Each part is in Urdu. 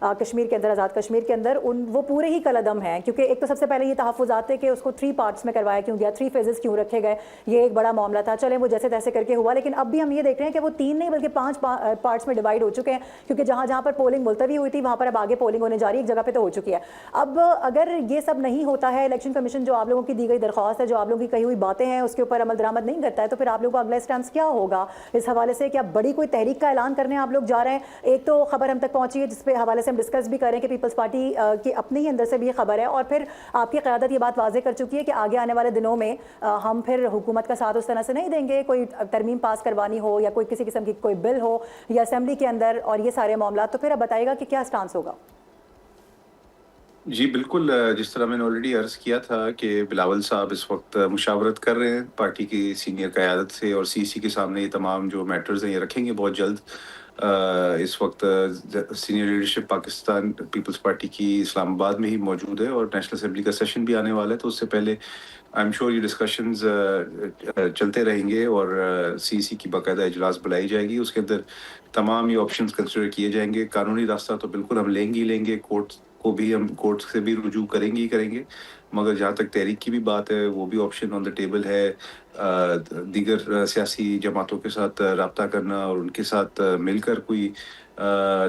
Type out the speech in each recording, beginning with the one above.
کشمیر کے اندر, آزاد کشمیر کے اندر, وہ پورے ہی کالعدم ہیں, کیونکہ ایک تو سب سے پہلے یہ تحفظات تھے کہ اس کو 3 پارٹس میں کروایا کیوں گیا, 3 فیزز کیوں رکھے گئے, یہ ایک بڑا معاملہ تھا. چلیں وہ جیسے تیسے کر کے ہوا, لیکن اب بھی ہم یہ دیکھ رہے ہیں کہ وہ 3 نہیں بلکہ 5 پارٹس میں ڈیوائڈ ہو چکے ہیں, کیونکہ جہاں جہاں پر پولنگ ملتوی ہوئی تھی وہاں پر اب آگے پولنگ ہونے جا رہی ہے, ایک جگہ پہ تو ہو چکی ہے. اب اگر یہ سب نہیں ہوتا ہے, الیکشن کمیشن جو آپ لوگوں کی دی گئی درخواست ہے, جو آپ لوگوں کی کہی ہوئی باتیں ہیں, اس کے اوپر عمل درآمد نہیں کرتا ہے, تو پھر آپ لوگوں کا اگلا اسٹینس کیا ہوگا اس حوالے سے؟ کیا بڑی کوئی تحریک کا اعلان کرنے آپ لوگ جا رہے ہیں؟ ایک تو خبر ہم تک پہنچی ہے جس پہ حوالے سے ہم ڈسکس بھی کریں کہ پیپلز پارٹی کی اپنے ہی اندر سے بھی یہ خبر ہے, اور پھر آپ کی قیادت یہ بات واضح کر چکی ہے کہ آگے آنے والے دنوں میں ہم پھر حکومت کا ساتھ اس طرح سے نہیں دیں گے, کوئی ترمیم پاس کروانی ہو یا کوئی کسی قسم کی کوئی بل ہو یا اسمبلی کے اندر اور یہ سارے معاملات. تو پھر اب بتائیے گا کہ کیا اسٹانس ہوگا؟ جی بالکل, جس طرح میں نے آلریڈی عرض کیا تھا کہ بلاول صاحب اس وقت مشاورت کر رہے ہیں پارٹی کی سینئر قیادت سے, اور سی سی کے سامنے یہ تمام جو میٹرز ہیں یہ رکھیں گے بہت جلد. اس وقت senior leadership Pakistan Peoples Party کی اسلام آباد میں ہی موجود ہے, اور نیشنل اسمبلی کا سیشن بھی آنے والا ہے, تو اس سے پہلے آئی ایم شیور یہ ڈسکشنز چلتے رہیں گے, اور سی سی کی باقاعدہ اجلاس بلائی جائے گی. اس کے اندر تمام یہ آپشنز کنسیڈر کیے جائیں گے. قانونی راستہ تو بالکل ہم لیں گے, کورٹ کو بھی ہم کورٹ سے بھی رجوع کریں گے, مگر جہاں تک تحریک کی بھی بات ہے وہ بھی آپشن آن دا ٹیبل ہے. دیگر سیاسی جماعتوں کے ساتھ رابطہ کرنا اور ان کے ساتھ مل کر کوئی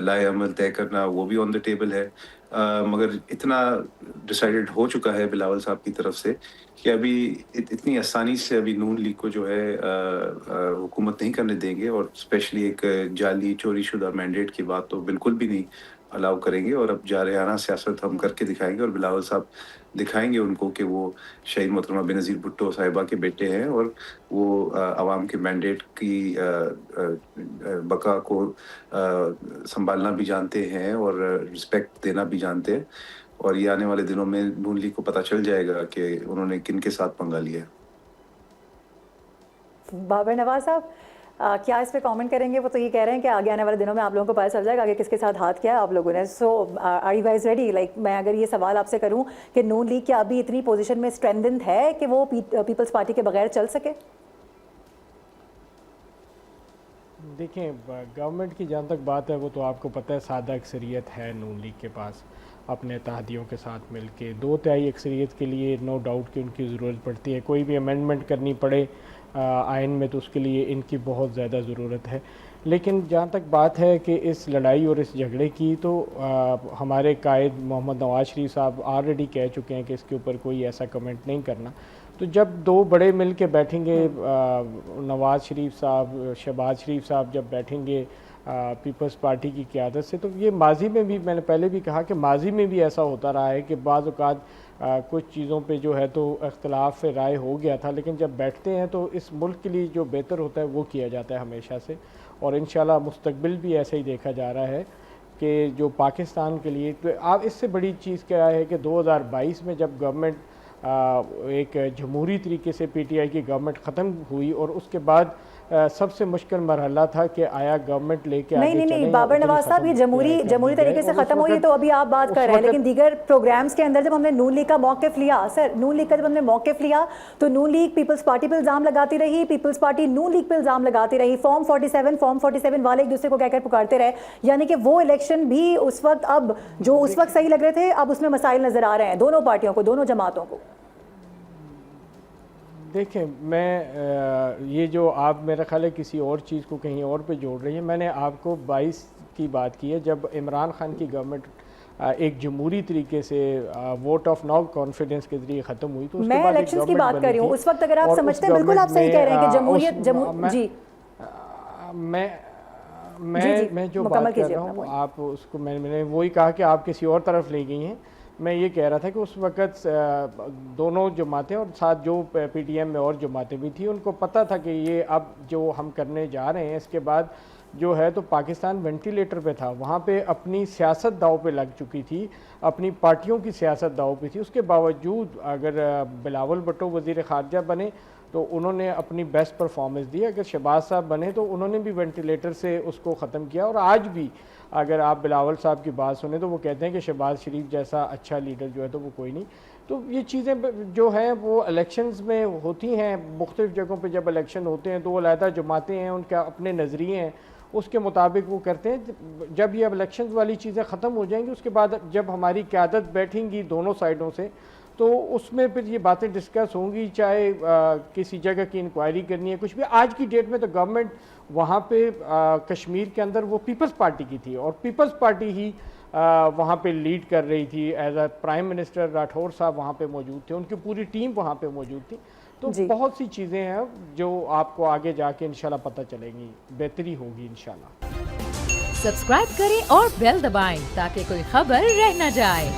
لائے عمل طے کرنا وہ بھی آن دا ٹیبل ہے. مگر اتنا ڈیسائیڈڈ ہو چکا ہے بلاول صاحب کی طرف سے کہ ابھی اتنی آسانی سے ابھی نون لیگ کو جو ہے حکومت نہیں کرنے دیں گے, اور اسپیشلی ایک جعلی چوری شدہ مینڈیٹ کی بات تو بالکل بھی نہیں الاؤ کریں گے. اور اب جارحانہ سیاست ہم کر کے دکھائیں گے, اور بلاول صاحب دکھائیں گے ان کو کہ وہ شہید محترمہ بینظیر بھٹو صاحبہ کے بیٹے ہیں, اور وہ عوام کے مینڈیٹ کی بقا کو سنبھالنا بھی جانتے ہیں اور رسپیکٹ دینا بھی جانتے ہیں. اور یہ آنے والے دنوں میں نون لیگ کو پتہ چل جائے گا کہ انہوں نے کن کے ساتھ پنگا لیا ہے. بابر نواز صاحب کیا اس پہ کامنٹ کریں گے؟ وہ تو یہ کہہ رہے ہیں کہ آگے آنے والے دنوں میں آپ لوگوں کو پتہ چل جائے گا آگے کس کے ساتھ ہاتھ کیا ہے آپ لوگوں نے. So are you guys ready? Like میں اگر یہ سوال آپ سے کروں کہ نون لیگ کیا ابھی اتنی پوزیشن میں اسٹرینتھنڈ ہے کہ وہ پیپلز پارٹی کے بغیر چل سکے؟ دیکھیں, گورنمنٹ کی جہاں تک بات ہے وہ تو آپ کو پتہ ہے سادہ اکثریت ہے نون لیگ کے پاس, اپنے اتحادیوں کے ساتھ مل کے 2/3 اکثریت کے لیے نو ڈاؤٹ کہ ان کی ضرورت پڑتی ہے. کوئی بھی امینڈمنٹ کرنی پڑے آئین میں تو اس کے لیے ان کی بہت زیادہ ضرورت ہے. لیکن جہاں تک بات ہے کہ اس لڑائی اور اس جھگڑے کی, تو ہمارے قائد محمد نواز شریف صاحب آلریڈی کہہ چکے ہیں کہ اس کے اوپر کوئی ایسا کمنٹ نہیں کرنا. تو جب 2 بڑے مل کے بیٹھیں گے, نواز شریف صاحب, شہباز شریف صاحب جب بیٹھیں گے پیپلز پارٹی کی قیادت سے, تو یہ ماضی میں بھی, میں نے پہلے بھی کہا کہ ماضی میں بھی ایسا ہوتا رہا ہے کہ بعض اوقات کچھ چیزوں پہ جو ہے تو اختلاف رائے ہو گیا تھا, لیکن جب بیٹھتے ہیں تو اس ملک کے لیے جو بہتر ہوتا ہے وہ کیا جاتا ہے ہمیشہ سے. اور انشاءاللہ مستقبل بھی ایسے ہی دیکھا جا رہا ہے کہ جو پاکستان کے لیے, تو آپ اس سے بڑی چیز کیا ہے کہ 2022 میں جب گورنمنٹ ایک جمہوری طریقے سے پی ٹی آئی کی گورنمنٹ ختم ہوئی, اور اس کے بعد سب سے مشکل مرحلہ تھا کہ آیا گورنمنٹ لے کے آگے چلیں. نہیں بابر نواز صاحب, یہ جمہوری طریقے سے ختم ہوئی تو ابھی آپ بات کر رہے ہیں, لیکن دیگر پروگرامز کے اندر جب ہم نے نون لیگ کا موقف لیا, سر نون لیگ کا جب ہم نے موقف لیا تو نون لیگ پیپلز پارٹی پہ الزام لگاتی رہی, پیپلز پارٹی نون لیگ پہ الزام لگاتی رہی, فارم 47 والے ایک دوسرے کو کہہ کر پکارتے رہے. یعنی کہ وہ الیکشن بھی اس وقت, اب جو اس وقت صحیح لگ رہے تھے اب اس میں مسائل نظر آ رہے ہیں دونوں پارٹیوں کو, دونوں جماعتوں کو. دیکھیں, میں یہ جو آپ میرا خیال ہے کسی اور چیز کو کہیں اور پہ جوڑ رہی ہیں. میں نے آپ کو 22 کی بات کی ہے جب عمران خان کی گورنمنٹ ایک جمہوری طریقے سے ووٹ آف نو کانفیڈنس کے ذریعے ختم ہوئی, تو اس کے بعد الیکشنز کی بات کر رہی ہوں اس وقت. اگر آپ سمجھتے ہیں بالکل آپ صحیح کہہ رہے ہیں کہ جمہوریت جی میں جو بات کر رہا ہوں آپ اس کو, میں نے وہی کہا کہ آپ کسی اور طرف لے گئی ہیں. میں یہ کہہ رہا تھا کہ اس وقت دونوں جماعتیں اور ساتھ جو پی ٹی ایم میں اور جماعتیں بھی تھیں, ان کو پتہ تھا کہ یہ اب جو ہم کرنے جا رہے ہیں اس کے بعد جو ہے تو پاکستان وینٹیلیٹر پہ تھا, وہاں پہ اپنی سیاست داؤ پہ لگ چکی تھی, اپنی پارٹیوں کی سیاست داؤ پہ تھی. اس کے باوجود اگر بلاول بھٹو وزیر خارجہ بنے تو انہوں نے اپنی بیسٹ پرفارمنس دی, اگر شہباز صاحب بنے تو انہوں نے بھی وینٹیلیٹر سے اس کو ختم کیا. اور آج بھی اگر آپ بلاول صاحب کی بات سنیں تو وہ کہتے ہیں کہ شہباز شریف جیسا اچھا لیڈر جو ہے تو وہ کوئی نہیں. تو یہ چیزیں جو ہیں وہ الیکشنز میں ہوتی ہیں, مختلف جگہوں پہ جب الیکشن ہوتے ہیں تو وہ علیحدہ جماعتیں ہیں, ان کے اپنے نظریے ہیں, اس کے مطابق وہ کرتے ہیں. جب یہ الیکشنز والی چیزیں ختم ہو جائیں گی اس کے بعد جب ہماری قیادت بیٹھیں گی دونوں سائڈوں سے تو اس میں پھر یہ باتیں ڈسکس ہوں گی, چاہے کسی جگہ کی انکوائری کرنی ہے کچھ بھی. آج کی ڈیٹ میں تو گورنمنٹ وہاں پہ کشمیر کے اندر وہ پیپلز پارٹی کی تھی اور پیپلز پارٹی ہی وہاں پہ لیڈ کر رہی تھی. As a prime minister Rathore صاحب وہاں پہ موجود تھے, ان کی پوری ٹیم وہاں پہ موجود تھی. تو بہت سی چیزیں ہیں جو آپ کو آگے جا کے انشاءاللہ پتہ چلیں گی, بہتری ہوگی انشاءاللہ. سبسکرائب کریں اور بیل دبائیں تاکہ کوئی خبر رہ نہ جائے.